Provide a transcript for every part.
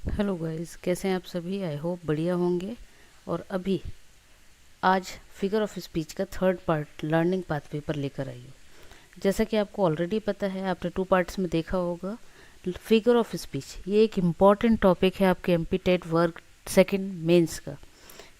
Hello guys, कैसे हैं आप सभी। आई होप बढ़िया होंगे। और अभी आज फिगर ऑफ स्पीच का थर्ड पार्ट लर्निंग पाथवे पर लेकर आई हूँ। जैसा कि आपको ऑलरेडी पता है, आपने 2 पार्ट्स में देखा होगा। फिगर ऑफ स्पीच ये एक इम्पॉर्टेंट टॉपिक है आपके एमपी टेट वर्क सेकंड मेंस का।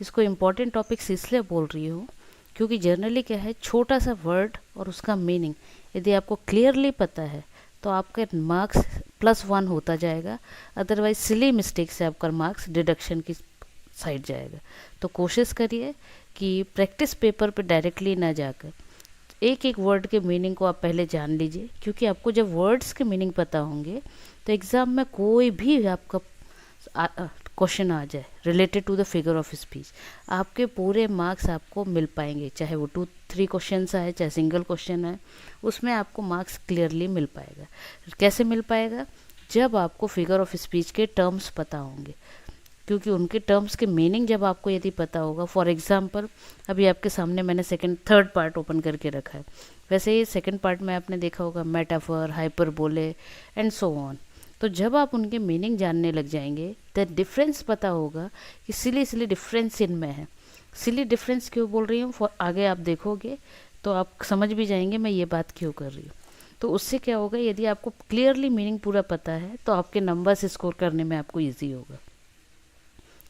इसको इम्पॉर्टेंट टॉपिक्स इसलिए बोल रही हूँ क्योंकि जनरली क्या है, छोटा सा वर्ड और उसका मीनिंग यदि आपको क्लियरली पता है तो आपका मार्क्स +1 होता जाएगा। अदरवाइज सिली मिस्टेक से आपका मार्क्स डिडक्शन की साइड जाएगा। तो कोशिश करिए कि प्रैक्टिस पेपर पे डायरेक्टली ना जाकर एक एक वर्ड के मीनिंग को आप पहले जान लीजिए, क्योंकि आपको जब वर्ड्स के मीनिंग पता होंगे तो एग्ज़ाम में कोई भी आपका क्वेश्चन आ जाए related to the figure of speech, आपके पूरे मार्क्स आपको मिल पाएंगे। चाहे वो 2-3 क्वेश्चन आए, चाहे सिंगल क्वेश्चन है, उसमें आपको मार्क्स क्लियरली मिल पाएगा। कैसे मिल पाएगा? जब आपको फिगर ऑफ स्पीच के टर्म्स पता होंगे, क्योंकि उनके टर्म्स के मीनिंग जब आपको यदि पता होगा। फॉर एग्जांपल, अभी आपके सामने मैंने थर्ड पार्ट ओपन करके रखा है। वैसे ही सेकंड पार्ट में आपने देखा होगा metaphor, hyperbole and so on. तो जब आप उनके मीनिंग जानने लग जाएंगे तो डिफरेंस पता होगा कि सिली सिली डिफरेंस इनमें है। सिली डिफरेंस क्यों बोल रही हूँ, आगे आप देखोगे तो आप समझ भी जाएंगे मैं ये बात क्यों कर रही हूँ। तो उससे क्या होगा, यदि आपको क्लियरली मीनिंग पूरा पता है तो आपके नंबर्स स्कोर करने में आपको ईजी होगा।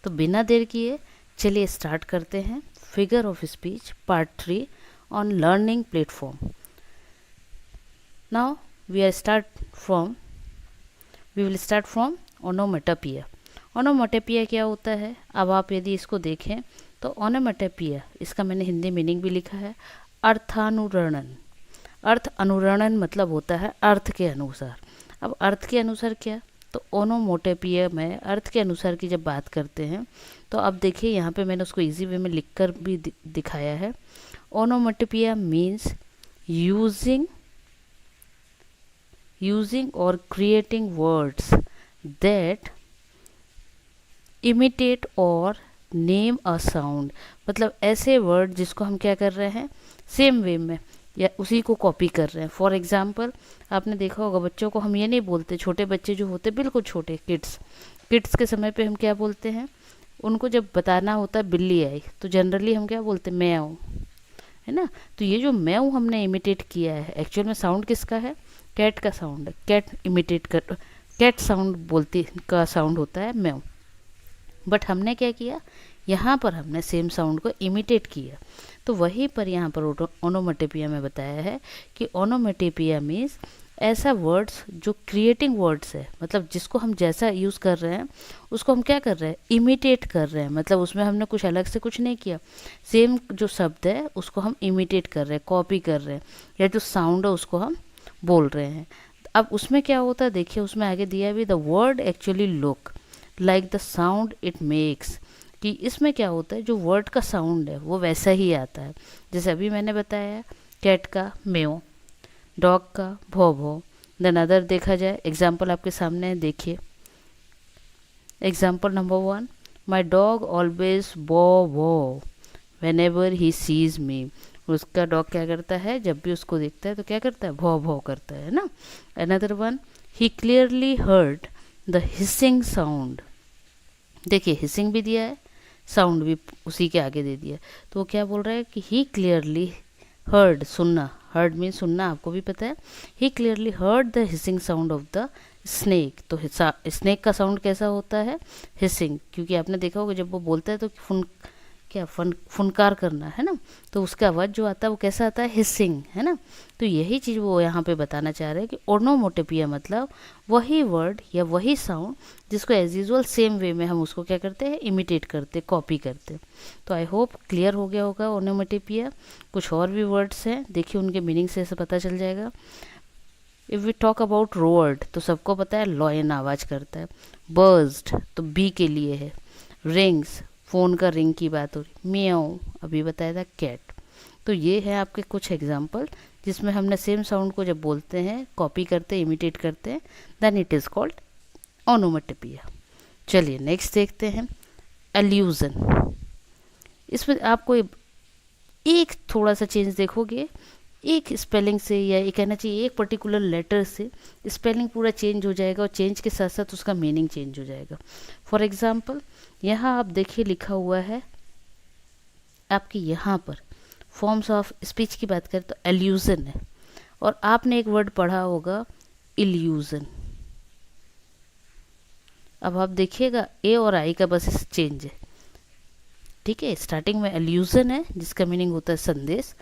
तो बिना देर किए चलिए स्टार्ट करते हैं figure of speech part 3 on learning platform. Now we are start from we will start from onomatopoeia. Onomatopoeia क्या होता है, अब आप यदि इसको देखें तो ओनोमेटोपिया, इसका मैंने हिंदी मीनिंग भी लिखा है, अर्थानुरणन। अर्थ अनुरणन मतलब होता है अर्थ के अनुसार। अब अर्थ के अनुसार क्या, तो ओनोमोटोपिया में अर्थ के अनुसार की जब बात करते हैं तो अब देखिए यहाँ पे मैंने उसको इजी वे में लिखकर भी दिखाया है। Onomatopoeia means using or creating words that imitate or name a sound। मतलब ऐसे वर्ड जिसको हम क्या कर रहे हैं, सेम वे में या उसी को कॉपी कर रहे हैं। फॉर एग्जाम्पल, आपने देखा होगा बच्चों को हम ये नहीं बोलते, छोटे बच्चे जो होते बिल्कुल छोटे किड्स के समय पे हम क्या बोलते हैं, उनको जब बताना होता है बिल्ली आई तो जनरली हम क्या बोलते हैं, म्याऊं, है ना। तो ये जो म्याऊं हमने इमिटेट किया है, एक्चुअल में साउंड किसका है, कैट का साउंड है। कैट साउंड बोलती का साउंड होता है म्याऊं। बट हमने क्या किया, यहाँ पर हमने सेम साउंड को इमिटेट किया। तो वहीं पर यहाँ पर ओनोमेटोपिया में बताया है कि ओनोमेटोपिया मीन्स ऐसा वर्ड्स जो क्रिएटिंग वर्ड्स है, मतलब जिसको हम जैसा यूज़ कर रहे हैं उसको हम क्या कर रहे हैं, इमिटेट कर रहे हैं। मतलब उसमें हमने कुछ अलग से कुछ नहीं किया, सेम जो शब्द है उसको हम इमिटेट कर रहे हैं, कॉपी कर रहे हैं, या जो साउंड है उसको हम बोल रहे हैं। अब उसमें क्या होता है, देखिए उसमें आगे दिया भी, the word actually look like the sound it makes. कि इसमें क्या होता है, जो वर्ड का साउंड है वो वैसा ही आता है। जैसे अभी मैंने बताया कैट का म्यो, डॉग का भौ भौ। देन अदर देखा जाए, एग्जाम्पल आपके सामने है, देखिए example number 1, my dog always बो वो when ever he sees me. उसका डॉग क्या करता है, जब भी उसको देखता है तो क्या करता है, भौ भौ करता है ना। Another one, he clearly heard the hissing sound. देखिए हिसिंग भी दिया है, साउंड भी उसी के आगे दे दिया। तो वो क्या बोल रहा है कि ही क्लियरली हर्ड, सुनना, हर्ड मीन सुनना, आपको भी पता है। He clearly heard the hissing sound of the snake. तो स्नेक का साउंड कैसा होता है, हिसिंग, क्योंकि आपने देखा होगा जब वो बोलता है तो फुनकार करना, है ना। तो उसका आवाज़ जो आता है वो कैसा आता है, हिसिंग, है ना। तो यही चीज़ वो यहाँ पे बताना चाह रहे हैं कि ओनोमोटोपिया मतलब वही वर्ड या वही साउंड जिसको एज यूजल सेम वे में हम उसको क्या करते हैं, इमिटेट करते, कॉपी करते। तो आई होप क्लियर हो गया होगा ओनोमोटोपिया। कुछ और भी वर्ड्स हैं, देखिए उनके मीनिंग से ऐसे पता चल जाएगा। इफ़ वी टॉक अबाउट रोअर्ड, तो सबको पता है लॉयन आवाज़ करता है। बर्स्ट तो बी के लिए है। रिंग्स, फ़ोन का रिंग की बात हो रही। म्याऊं अभी बताया था कैट। तो ये है आपके कुछ एग्जाम्पल जिसमें हमने सेम साउंड को जब बोलते हैं, कॉपी करते हैं, इमिटेट करते हैं, then it is called onomatopoeia. चलिए नेक्स्ट देखते हैं, एल्यूजन। इसमें आपको एक थोड़ा सा चेंज देखोगे एक स्पेलिंग से या ये कहना चाहिए एक पर्टिकुलर लेटर से स्पेलिंग पूरा चेंज हो जाएगा और चेंज के साथ साथ उसका मीनिंग चेंज हो जाएगा। फॉर एग्जाम्पल यहाँ आप देखिए लिखा हुआ है आपके यहाँ पर फॉर्म्स ऑफ स्पीच की बात करें तो एल्यूजन है, और आपने एक वर्ड पढ़ा होगा इल्यूजन। अब आप देखिएगा ए और आई का बस चेंज है, ठीक है। स्टार्टिंग में एल्यूजन है जिसका मीनिंग होता है संदेश,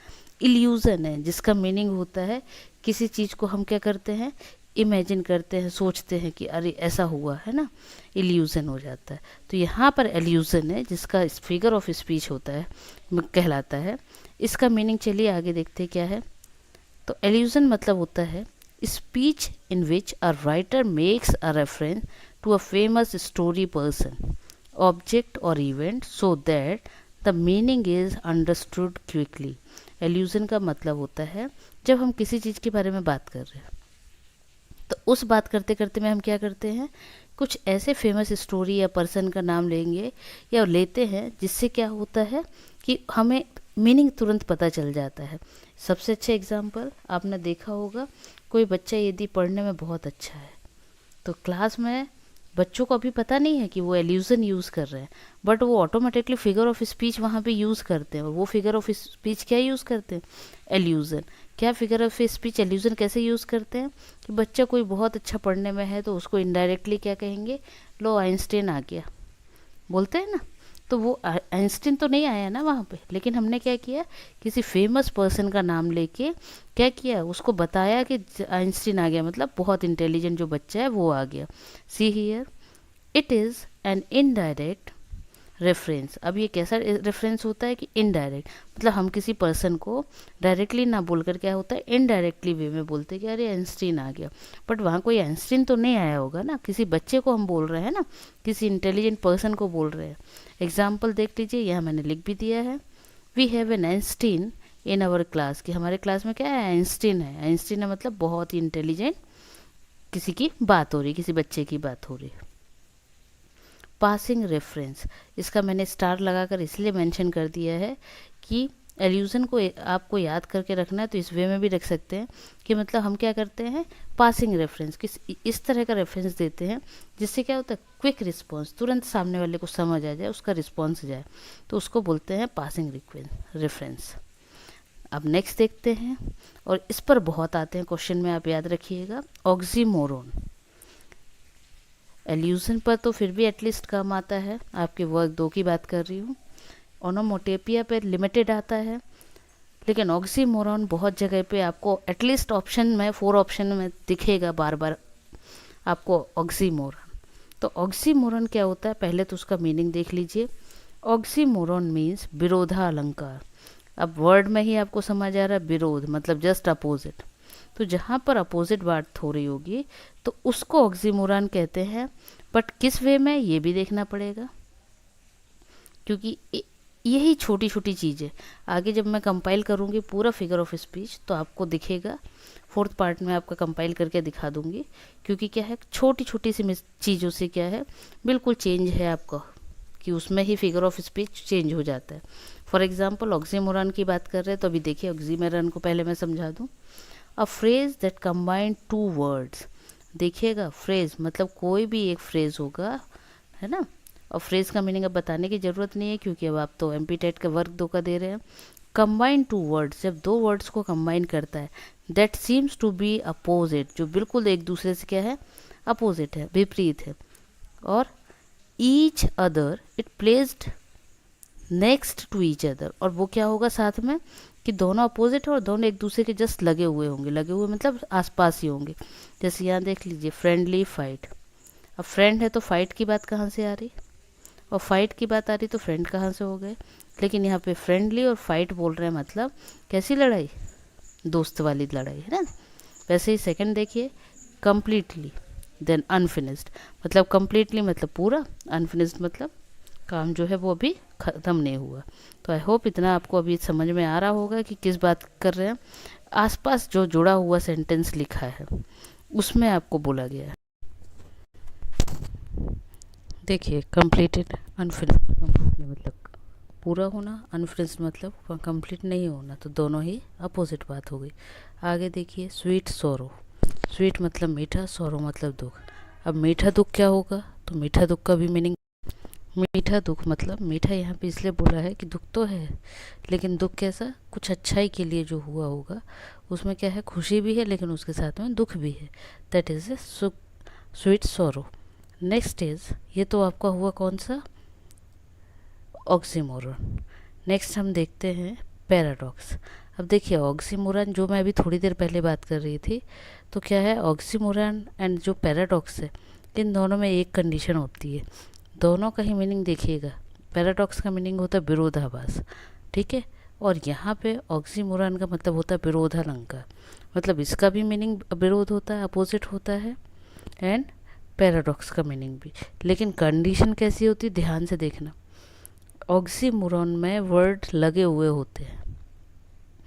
इल्यूजन है जिसका मीनिंग होता है किसी चीज़ को हम क्या करते हैं, इमेजिन करते हैं, सोचते हैं कि अरे ऐसा हुआ है ना, इल्यूजन हो जाता है। तो यहाँ पर एल्यूजन है जिसका फिगर ऑफ स्पीच होता है, कहलाता है। इसका मीनिंग चलिए आगे देखते हैं क्या है। तो एल्यूजन मतलब होता है speech in which a writer makes a reference to a famous story person object और event so that the meaning is understood quickly. Allusion का मतलब होता है जब हम किसी चीज़ के बारे में बात कर रहे हैं तो उस बात करते करते में हम क्या करते हैं, कुछ ऐसे फेमस स्टोरी या पर्सन का नाम लेंगे या लेते हैं जिससे क्या होता है कि हमें मीनिंग तुरंत पता चल जाता है। सबसे अच्छा एग्जाम्पल आपने देखा होगा, कोई बच्चा यदि पढ़ने में बहुत अच्छा है तो क्लास में बच्चों को अभी पता नहीं है कि वो एल्यूजन यूज़ कर रहे हैं, बट वो ऑटोमेटिकली फिगर ऑफ स्पीच वहाँ पे यूज़ करते हैं। वो फिगर ऑफ स्पीच क्या यूज़ करते हैं, एल्यूजन। क्या फिगर ऑफ स्पीच एल्यूजन कैसे यूज़ करते हैं कि बच्चा कोई बहुत अच्छा पढ़ने में है तो उसको इनडायरेक्टली क्या कहेंगे, लो आइंस्टीन आ गया, बोलते हैं ना। तो वो आइंस्टीन तो नहीं आया ना वहाँ पे, लेकिन हमने क्या किया, किसी फेमस पर्सन का नाम लेके क्या किया, उसको बताया कि आइंस्टीन आ गया, मतलब बहुत इंटेलिजेंट जो बच्चा है वो आ गया। See here it is an indirect reference. अब ये कैसा रेफरेंस होता है कि इनडायरेक्ट, मतलब हम किसी पर्सन को डायरेक्टली ना बोलकर क्या होता है इनडायरेक्टली वे में बोलते हैं कि अरे आइंस्टीन आ गया, बट वहाँ कोई आइंस्टीन तो नहीं आया होगा ना, किसी बच्चे को हम बोल रहे हैं ना, किसी इंटेलिजेंट पर्सन को बोल रहे हैं। एग्जाम्पल देख लीजिए, यहाँ मैंने लिख भी दिया है, we have an Einstein in our class, कि हमारे क्लास में क्या है, आइंस्टीन है। आइंस्टीन है मतलब बहुत ही इंटेलिजेंट, किसी की बात हो रही, किसी बच्चे की बात हो रही। पासिंग रेफरेंस, इसका मैंने स्टार लगाकर इसलिए मेंशन कर दिया है कि एल्यूजन को आपको याद करके रखना है तो इस वे में भी रख सकते हैं कि मतलब हम क्या करते हैं, पासिंग रेफरेंस, किस इस तरह का रेफरेंस देते हैं जिससे क्या होता है, क्विक रिस्पॉन्स, तुरंत सामने वाले को समझ आ जाए, उसका रिस्पॉन्स जाए, तो उसको बोलते हैं पासिंग रेफरेंस। अब नेक्स्ट देखते हैं, और इस पर बहुत आते हैं क्वेश्चन में, आप याद रखिएगा, ऑक्सीमोरोन। एल्यूजन पर तो फिर भी एटलीस्ट कम आता है, आपके वर्क 2 की बात कर रही हूँ। ओनोमोटोपिया पे लिमिटेड आता है, लेकिन ऑक्सीमोरॉन बहुत जगह पे आपको एटलीस्ट ऑप्शन में 4 ऑप्शन में दिखेगा बार बार आपको ऑक्सीमोरॉन। तो ऑक्सीमोरॉन क्या होता है, पहले तो उसका मीनिंग देख लीजिए। ऑक्सीमोरॉन मीन्स विरोधा अलंकार। अब वर्ड में ही आपको समझ आ रहा है, विरोध मतलब जस्ट अपोजिट, तो जहाँ पर अपोजिट बात हो रही होगी तो उसको ऑक्सीमोरॉन कहते हैं, बट किस वे में ये भी देखना पड़ेगा, क्योंकि यही छोटी छोटी चीज़ें आगे जब मैं कंपाइल करूँगी पूरा फिगर ऑफ स्पीच तो आपको दिखेगा, 4th पार्ट में आपका कंपाइल करके दिखा दूँगी, क्योंकि क्या है छोटी छोटी सी चीज़ों से क्या है बिल्कुल चेंज है आपका, कि उसमें ही फिगर ऑफ स्पीच चेंज हो जाता है। फॉर एग्जाम्पल ऑक्सीमोरॉन की बात कर रहे हैं तो अभी देखिए ऑक्सीमोरॉन को पहले मैं समझा दूँ। A phrase that combine 2 words, देखिएगा फ्रेज मतलब कोई भी एक फ्रेज होगा, है ना। और फ्रेज का मीनिंग अब बताने की ज़रूरत नहीं है क्योंकि अब आप तो एमपी-टेट का वर्क 2 का दे रहे हैं। कंबाइन 2 वर्ड्स, जब 2 वर्ड्स को कंबाइन करता है, that seems to be opposite, जो बिल्कुल एक दूसरे से क्या है, अपोजिट है, विपरीत है। और each other, it placed next to each other, और वो क्या होगा साथ में कि दोनों अपोजिट है और दोनों एक दूसरे के जस्ट लगे हुए होंगे, लगे हुए मतलब आसपास ही होंगे। जैसे यहाँ देख लीजिए फ्रेंडली फाइट, अब फ्रेंड है तो फाइट की बात कहाँ से आ रही, और फाइट की बात आ रही तो फ्रेंड कहाँ से हो गए, लेकिन यहाँ पे फ्रेंडली और फाइट बोल रहे हैं, मतलब कैसी लड़ाई, दोस्त वाली लड़ाई, है ना। वैसे ही सेकंड देखिए, कंप्लीटली देन अनफिनिश्ड, मतलब कंप्लीटली मतलब पूरा, अनफिनिश्ड मतलब काम जो है वो अभी ख़त्म नहीं हुआ। तो आई होप इतना आपको अभी समझ में आ रहा होगा कि किस बात कर रहे हैं। आसपास जो जुड़ा हुआ सेंटेंस लिखा है उसमें आपको बोला गया है। देखिए कंप्लीटेड, अनफिनिश्ड, कंप्लीटली मतलब पूरा होना, अनफिनिश्ड मतलब कंप्लीट नहीं होना, तो दोनों ही अपोजिट बात हो गई। आगे देखिए, स्वीट सोरो, स्वीट मतलब मीठा, सोरो मतलब दुख। अब मीठा दुख क्या होगा, तो मीठा दुख का भी मीनिंग, मीठा दुख मतलब मीठा यहाँ पे इसलिए बोला है कि दुख तो है, लेकिन दुख कैसा, कुछ अच्छाई के लिए जो हुआ होगा, उसमें क्या है, खुशी भी है लेकिन उसके साथ में दुख भी है, दैट इज़ ए स्वीट सोरो। नेक्स्ट इज, ये तो आपका हुआ कौन सा, ऑक्सीमोरन। नेक्स्ट हम देखते हैं पैराडॉक्स। अब देखिए ऑक्सीमोरन जो मैं अभी थोड़ी देर पहले बात कर रही थी, तो क्या है, ऑक्सीमोरन एंड जो पैराडॉक्स है, इन दोनों में एक कंडीशन होती है, दोनों का ही मीनिंग देखिएगा। पैराडॉक्स का मीनिंग होता है विरोधाभास, ठीक है, और यहाँ पे ऑक्सीमोरन का मतलब होता है विरोधालंकार, मतलब इसका भी मीनिंग विरोध होता है, अपोजिट होता है, एंड पैराडॉक्स का मीनिंग भी। लेकिन कंडीशन कैसी होती है, ध्यान से देखना, ऑक्सीमोरन में वर्ड लगे हुए होते हैं,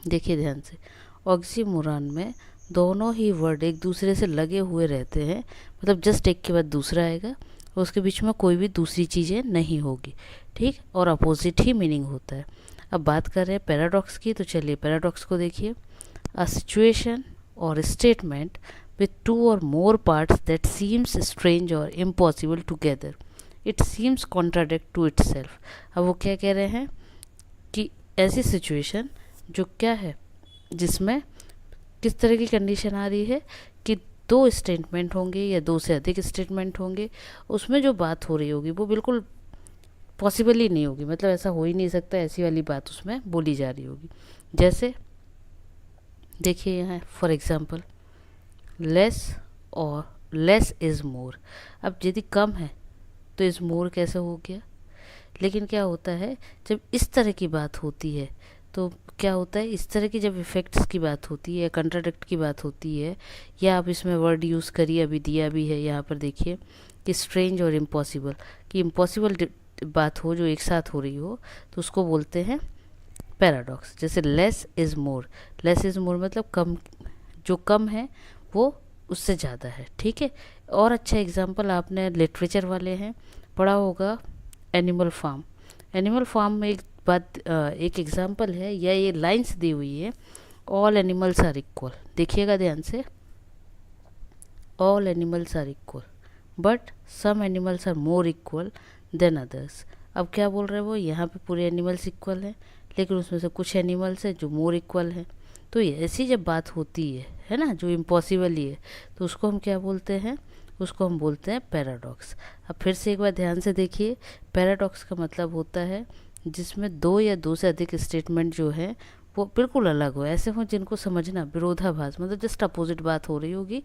देखिए ध्यान से, ऑक्सीमोरन में दोनों ही वर्ड एक दूसरे से लगे हुए रहते हैं, मतलब जस्ट एक के बाद दूसरा आएगा, उसके बीच में कोई भी दूसरी चीज़ें नहीं होगी, ठीक, और अपोजिट ही मीनिंग होता है। अब बात कर रहे हैं पैराडॉक्स की, तो चलिए पैराडॉक्स को देखिए, अ सिचुएशन और स्टेटमेंट विथ टू और more parts that seems strange और impossible together, it seems contradict to itself. अब वो क्या कह रहे हैं कि ऐसी सिचुएशन जो क्या है, जिसमें किस तरह की कंडीशन आ रही है कि दो स्टेटमेंट होंगे या दो से अधिक स्टेटमेंट होंगे, उसमें जो बात हो रही होगी वो बिल्कुल पॉसिबल ही नहीं होगी, मतलब ऐसा हो ही नहीं सकता, ऐसी वाली बात उसमें बोली जा रही होगी। जैसे देखिए यहाँ फॉर एग्जांपल, लेस और लेस इज़ मोर। अब यदि कम है तो इज़ मोर कैसे हो गया, लेकिन क्या होता है जब इस तरह की बात होती है, तो क्या होता है, इस तरह की जब इफ़ेक्ट्स की बात होती है, कंट्राडिक्ट की बात होती है, या आप इसमें वर्ड यूज़ करिए, अभी दिया भी है यहाँ पर देखिए कि स्ट्रेंज और इम्पॉसिबल, कि इम्पॉसिबल बात हो जो एक साथ हो रही हो, तो उसको बोलते हैं पैराडॉक्स। जैसे less is more, less is more मतलब कम, जो कम है वो उससे ज़्यादा है, ठीक है। और अच्छा एग्जांपल आपने लिटरेचर वाले हैं पढ़ा होगा, एनिमल फार्म। एनिमल फार्म में एक बात, एक एग्जांपल है या ये लाइंस दी हुई है, ऑल एनिमल्स आर इक्वल, देखिएगा ध्यान से, all animals are equal but some animals are more equal than others. अब क्या बोल रहे हैं वो, यहाँ पे पूरे एनिमल्स इक्वल हैं, लेकिन उसमें से कुछ एनिमल्स हैं जो मोर इक्वल हैं। तो ये ऐसी जब बात होती है ना, जो इम्पॉसिबल ही है, तो उसको हम क्या बोलते हैं, उसको हम बोलते हैं पैराडॉक्स। अब फिर से एक बार ध्यान से देखिए, पैराडॉक्स का मतलब होता है जिसमें दो या दो से अधिक स्टेटमेंट जो है वो बिल्कुल अलग हो, ऐसे हों जिनको समझना विरोधाभास, मतलब जस्ट अपोजिट बात हो रही होगी,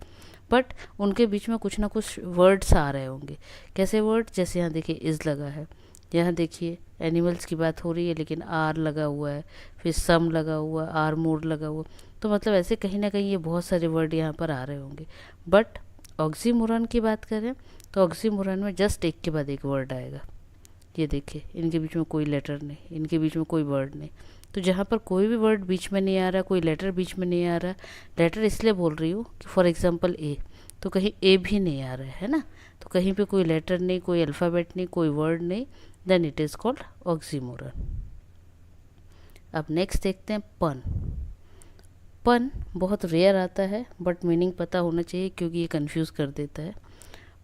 बट उनके बीच में कुछ ना कुछ वर्ड्स आ रहे होंगे। कैसे वर्ड, जैसे यहाँ देखिए इज़ लगा है, यहाँ देखिए एनिमल्स की बात हो रही है लेकिन आर लगा हुआ है, फिर सम लगा हुआ, आर मोर लगा हुआ, तो मतलब ऐसे कहीं ना कहीं ये बहुत सारे वर्ड यहाँ पर आ रहे होंगे। बट ऑक्सीमोरन की बात करें तो ऑक्सीमोरन में जस्ट एक के बाद एक वर्ड आएगा, ये देखिए इनके बीच में कोई लेटर नहीं, इनके बीच में कोई वर्ड नहीं। तो जहाँ पर कोई भी वर्ड बीच में नहीं आ रहा, कोई लेटर बीच में नहीं आ रहा, लेटर इसलिए बोल रही हूँ कि फॉर एग्जांपल ए, तो कहीं ए भी नहीं आ रहा है ना, तो कहीं पे कोई लेटर नहीं, कोई अल्फ़ाबेट नहीं, कोई वर्ड नहीं, then it is called oxymoron. अब नेक्स्ट देखते हैं पन। पन बहुत रेयर आता है बट मीनिंग पता होना चाहिए क्योंकि ये कंफ्यूज कर देता है।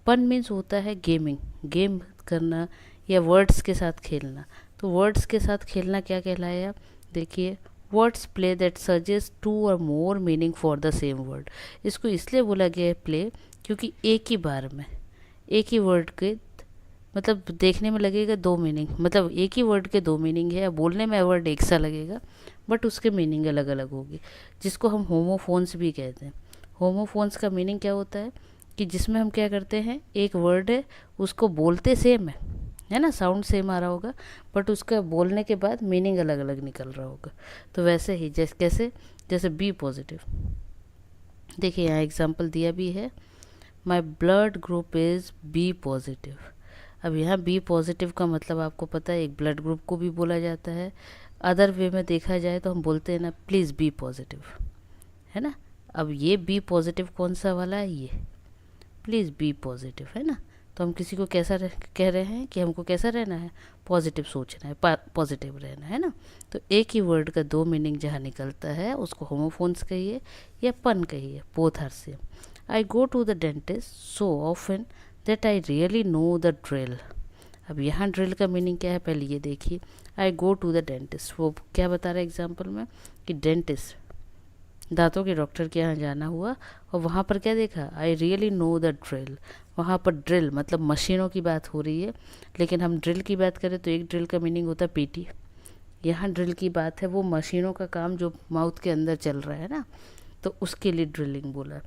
पन मीन्स होता है गेमिंग, गेम करना या वर्ड्स के साथ खेलना। तो वर्ड्स के साथ खेलना क्या कहलाया, देखिए words play that suggest two और more meaning for the same word. इसको इसलिए बोला गया है प्ले क्योंकि एक ही बार में एक ही वर्ड के, मतलब देखने में लगेगा दो मीनिंग, मतलब एक ही वर्ड के दो मीनिंग है, या बोलने में वर्ड एक सा लगेगा बट उसके मीनिंग अलग अलग होगी, जिसको हम होमोफोन्स भी कहते हैं। होमोफोन्स का मीनिंग क्या होता है कि जिसमें हम क्या करते हैं, एक वर्ड है उसको बोलते सेम है ना, साउंड सेम आ रहा होगा बट उसका बोलने के बाद मीनिंग अलग अलग निकल रहा होगा। तो वैसे ही कैसे, जैसे बी पॉजिटिव, देखिए यहाँ एग्जांपल दिया भी है, my blood group is B positive. अब यहाँ बी पॉजिटिव का मतलब आपको पता है, एक ब्लड ग्रुप को भी बोला जाता है, अदर वे में देखा जाए तो हम बोलते हैं ना प्लीज़ बी पॉजिटिव, है ना। अब ये बी पॉजिटिव कौन सा वाला है, ये प्लीज़ बी पॉजिटिव है ना, तो हम किसी को कैसा कह रहे हैं कि हमको कैसा रहना है, पॉजिटिव सोचना है, पॉजिटिव रहना है ना। तो एक ही वर्ड का दो मीनिंग जहाँ निकलता है उसको होमोफोन्स कहिए या पन कहिए, both are same. I go to the dentist so often that I really know the drill. अब यहाँ ड्रिल का मीनिंग क्या है पहले ये देखिए। आई गो टू द डेंटिस्ट, वो क्या बता रहा है एग्जाम्पल में कि डेंटिस्ट दांतों के डॉक्टर के यहाँ जाना हुआ और वहाँ पर क्या देखा, आई रियली नो द ड्रिल। वहाँ पर ड्रिल मतलब मशीनों की बात हो रही है, लेकिन हम ड्रिल की बात करें तो एक ड्रिल का मीनिंग होता है पीटी। यहाँ ड्रिल की बात है वो मशीनों का काम जो माउथ के अंदर चल रहा है ना, तो उसके लिए ड्रिलिंग बोला।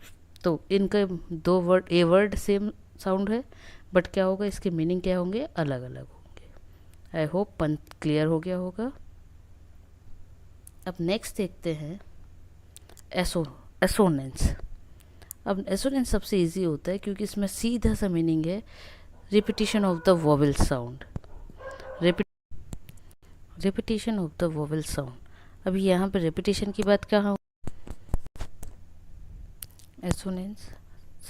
तो इनका दो word, a word same sound है बट क्या होगा, इसके मीनिंग क्या होंगे, अलग अलग होंगे। आई होप पन क्लियर हो गया होगा। अब नेक्स्ट देखते हैं एसोनेंस। अब एसोनेंस सबसे इजी होता है क्योंकि इसमें सीधा सा मीनिंग है repetition of the vowel sound, repetition of the vowel sound. अभी यहाँ पर रिपीटिशन की बात कहाँ, एसोनेंस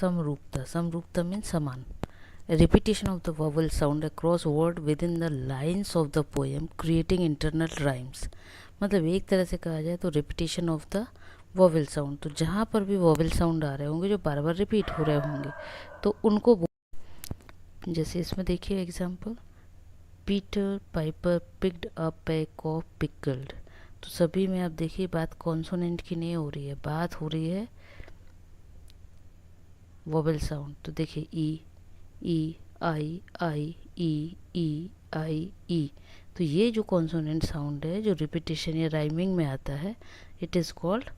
समरूपता, समरूपता मीन्स समान। Repetition of the vowel sound across word with in the lines of the poem creating internal rhymes. मतलब एक तरह से कहा जाए तो repetition of the vowel sound, तो जहाँ पर भी वोवेल साउंड आ रहे होंगे जो बार बार रिपीट हो रहे होंगे तो उनको, जैसे इसमें देखिए example, Peter Piper picked up a cough pickled. तो सभी में आप देखिए बात कॉन्सोनेंट की नहीं हो रही है, बात हो रही है वोवेल साउंड। तो देखिए ई आई आई ई आई ई। तो ये जो कॉन्सोनेंट साउंड है जो रिपीटिशन या राइमिंग में आता है, it is called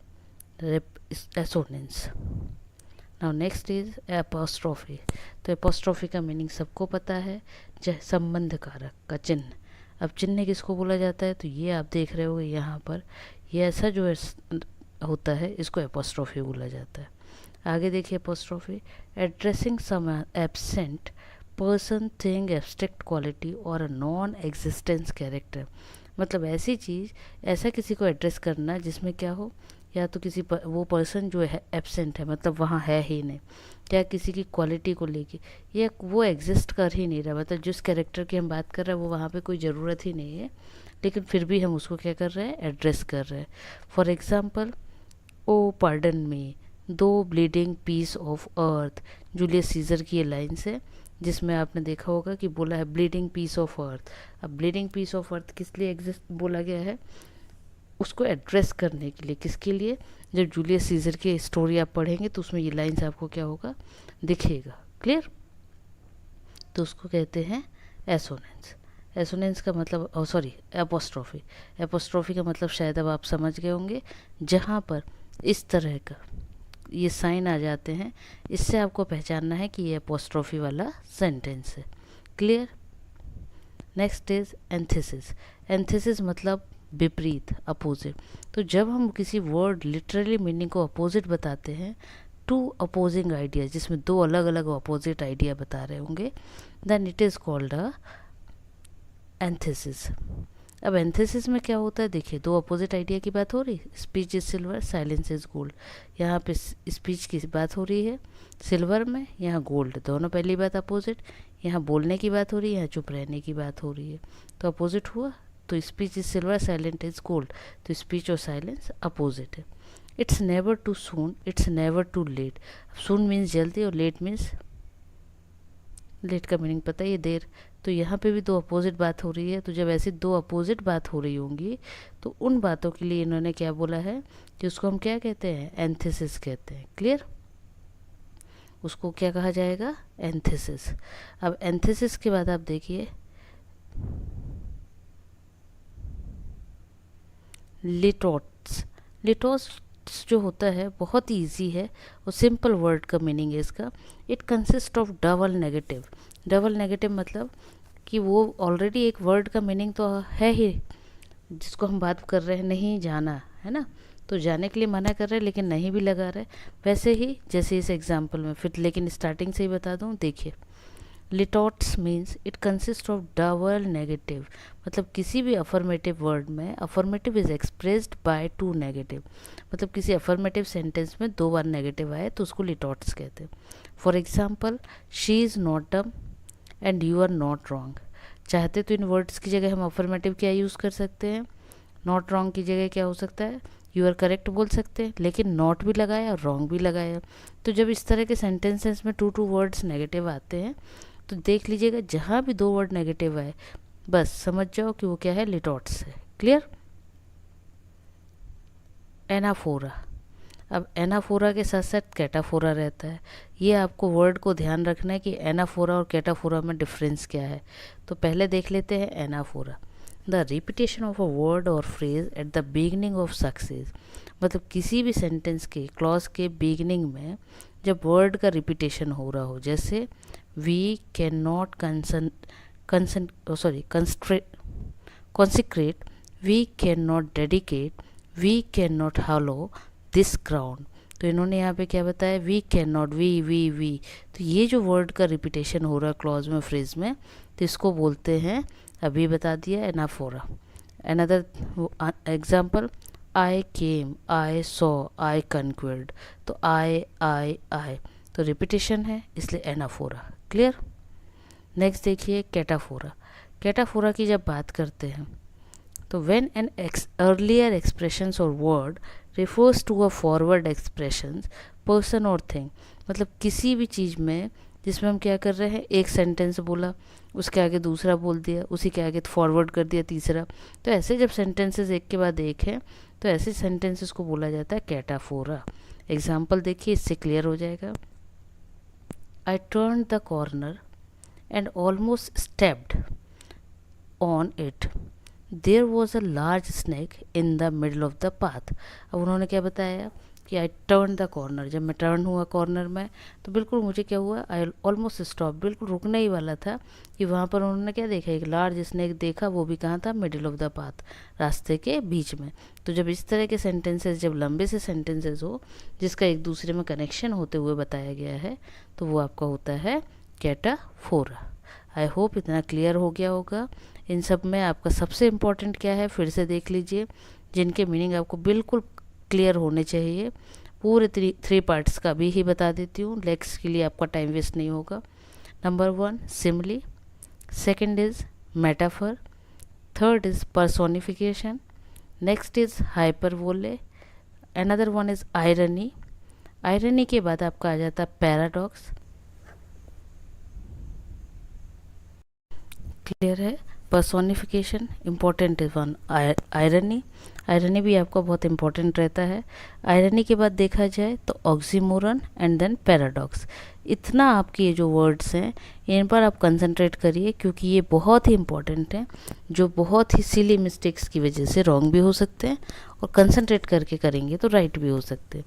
assonance. Now next is apostrophe. तो एपोस्ट्रोफी का मीनिंग सबको पता है, संबंध कारक का चिन्ह। अब चिन्ह किसको बोला जाता है, तो ये आप देख रहे हो यहाँ पर, ये ऐसा जो होता है इसको एपोस्ट्रोफी बोला जाता है। आगे देखिए apostrophe, addressing some absent person, thing, abstract quality और अ नॉन एग्जिस्टेंस कैरेक्टर। मतलब ऐसी चीज़, ऐसा किसी को एड्रेस करना जिसमें क्या हो, या तो किसी वो पर्सन जो है एब्सेंट है मतलब वहाँ है ही नहीं, या किसी की क्वालिटी को लेके, या वो एग्जिस्ट कर ही नहीं रहा, मतलब जिस कैरेक्टर की हम बात कर रहे हैं वो वहाँ पे कोई ज़रूरत ही नहीं है, लेकिन फिर भी हम उसको क्या कर रहे हैं, एड्रेस कर रहे हैं। For example, O pardon me thou bleeding piece of earth, Julius Caesar की ये लाइन्स है जिसमें आपने देखा होगा कि बोला है ब्लीडिंग पीस ऑफ अर्थ। अब ब्लीडिंग पीस ऑफ अर्थ किस लिए एग्जिस्ट बोला गया है, उसको एड्रेस करने के लिए, किसके लिए, जब जूलियस सीजर की स्टोरी आप पढ़ेंगे तो उसमें ये लाइन्स आपको क्या होगा, दिखेगा। क्लियर, तो उसको कहते हैं एसोनेंस। एसोनेंस का मतलब, सॉरी एपोस्ट्रोफी। एपोस्ट्रोफी का मतलब शायद अब आप समझ गए होंगे, जहाँ पर इस तरह का ये साइन आ जाते हैं, इससे आपको पहचानना है कि ये एपोस्ट्रोफी वाला सेंटेंस है। Clear. Next is antithesis. Antithesis मतलब विपरीत, अपोजिट। तो जब हम किसी वर्ड लिटरली मीनिंग को अपोजिट बताते हैं, टू अपोजिंग आइडियाज, जिसमें दो अलग अलग अपोजिट आइडिया बता रहे होंगे, then it is called a antithesis. अब एंथिसिस में क्या होता है, देखिए दो अपोजिट आइडिया की बात हो रही, speech is silver, silence is gold. यहाँ पे स्पीच की बात हो रही है सिल्वर में, यहाँ गोल्ड, दोनों पहली बात अपोजिट। यहाँ बोलने की बात हो रही है, यहाँ चुप रहने की बात हो रही है, तो अपोजिट हुआ। तो speech is silver, silent is gold, तो स्पीच और साइलेंस अपोजिट है। It's never too soon, it's never too late. Soon means जल्दी और लेट मीन्स, लेट का मीनिंग पता है, ये देर। तो यहाँ पे भी दो अपोजिट बात हो रही है, तो जब ऐसी दो अपोजिट बात हो रही होंगी तो उन बातों के लिए इन्होंने क्या बोला है कि उसको हम क्या कहते हैं, एंथिसिस कहते हैं। क्लियर, उसको क्या कहा जाएगा, एंथिसिस। अब एंथिसिस के बाद आप देखिए लिटोट्स। लिटोट्स जो होता है बहुत ईजी है और सिंपल वर्ड का मीनिंग है इसका। It consist of double negative. Double negative मतलब कि वो ऑलरेडी एक वर्ड का मीनिंग तो है ही, जिसको हम बात कर रहे हैं, नहीं जाना है ना, तो जाने के लिए मना कर रहे हैं लेकिन नहीं भी लगा रहे। वैसे ही जैसे इस एग्जाम्पल में, फिर लेकिन स्टार्टिंग से ही बता दूँ, देखिए litotes means it consist of double negative. मतलब किसी भी अफर्मेटिव वर्ड में affirmative is expressed by two negative. मतलब किसी अफर्मेटिव सेंटेंस में दो बार नेगेटिव आए तो उसको लिटोट्स कहते हैं। For example, she is not dumb, and you are not wrong. चाहते तो इन वर्ड्स की जगह हम अफर्मेटिव क्या यूज़ कर सकते हैं, नॉट रॉन्ग की जगह क्या हो सकता है, यू आर करेक्ट बोल सकते हैं, लेकिन नॉट भी लगाया और रॉन्ग भी लगाया। तो जब इस तरह के सेंटेंसेस में टू वर्ड्स नेगेटिव आते हैं तो देख लीजिएगा जहाँ भी 2 वर्ड नेगेटिव आए बस समझ जाओ कि वो क्या है, लिटॉट्स है। क्लियर। एनाफोरा, अब एनाफोरा के साथ साथ कैटाफोरा रहता है। ये आपको वर्ड को ध्यान रखना है कि एनाफोरा और कैटाफोरा में डिफरेंस क्या है। तो पहले देख लेते हैं anaphora. The repetition of a word और phrase at the beginning of success, मतलब किसी भी सेंटेंस के क्लॉज के बिगनिंग में जब वर्ड का रिपीटेशन हो रहा हो, जैसे we can not consecrate, we cannot dedicate, we cannot hallow this ground। तो इन्होंने यहाँ पे क्या बताया, वी कैन नॉट, वी। तो ये जो वर्ड का रिपीटेशन हो रहा है क्लॉज में, फ्रेज में, तो इसको बोलते हैं, अभी बता दिया, anaphora. Another example, I came, I saw, I conquered. तो आई तो रिपीटेशन है इसलिए एनाफोरा। क्लियर। नेक्स्ट देखिए कैटाफोरा। कैटाफोरा की जब बात करते हैं तो व्हेन एन अर्लियर एक्सप्रेशंस और word refers to a forward expressions person और थिंग, मतलब किसी भी चीज़ में जिसमें हम क्या कर रहे हैं, एक सेंटेंस बोला उसके आगे दूसरा बोल दिया, उसी के आगे फॉरवर्ड कर दिया तीसरा, तो ऐसे जब सेंटेंसेस एक के बाद एक हैं तो ऐसे सेंटेंसेस को बोला जाता है कैटाफोरा। एग्जाम्पल देखिए, इससे क्लियर हो जाएगा। I turn the corner and almost stepped on it. There was a large snake in the middle of the path। अब उन्होंने क्या बताया कि आई टर्न द कॉर्नर, जब मैं टर्न हुआ कॉर्नर में तो बिल्कुल मुझे क्या हुआ, आई ऑलमोस्ट स्टॉप, बिल्कुल रुकने ही वाला था कि वहाँ पर उन्होंने क्या देखा, एक लार्ज स्नेक देखा, वो भी कहाँ था, मिडिल ऑफ द पाथ, रास्ते के बीच में। तो जब इस तरह के सेंटेंसेस, जब लंबे से सेंटेंसेस हो जिसका एक दूसरे में कनेक्शन होते हुए बताया गया है, तो वो आपका होता है कैटाफोरा। आई होप इतना क्लियर हो गया होगा। इन सब में आपका सबसे इम्पॉर्टेंट क्या है फिर से देख लीजिए, जिनके मीनिंग आपको बिल्कुल क्लियर होने चाहिए। पूरे 3 पार्ट्स का भी ही बता देती हूँ, लेक्स के लिए आपका टाइम वेस्ट नहीं होगा। Number 1 simile, second is metaphor, third is personification, next is hyperbole, another one is irony. Irony के बाद आपका आ जाता है पैराडॉक्स। क्लियर है। Personification important is one, irony, irony भी आपका बहुत इंपॉर्टेंट रहता है। आयरनी के बाद देखा जाए तो ऑक्सीमोरन एंड देन पैराडॉक्स। इतना आपके ये जो वर्ड्स हैं इन पर आप कंसंट्रेट करिए, क्योंकि ये बहुत ही इंपॉर्टेंट हैं, जो बहुत ही सिली मिस्टेक्स की वजह से रॉन्ग भी हो सकते हैं और कंसंट्रेट करके करेंगे तो राइट भी हो सकते हैं।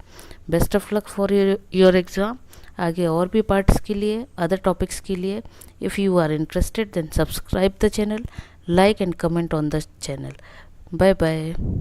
Best of luck for your exam. आगे और भी पार्ट्स के लिए, अदर टॉपिक्स के लिए, if you are interested then subscribe the channel, like and comment on the channel. Bye bye.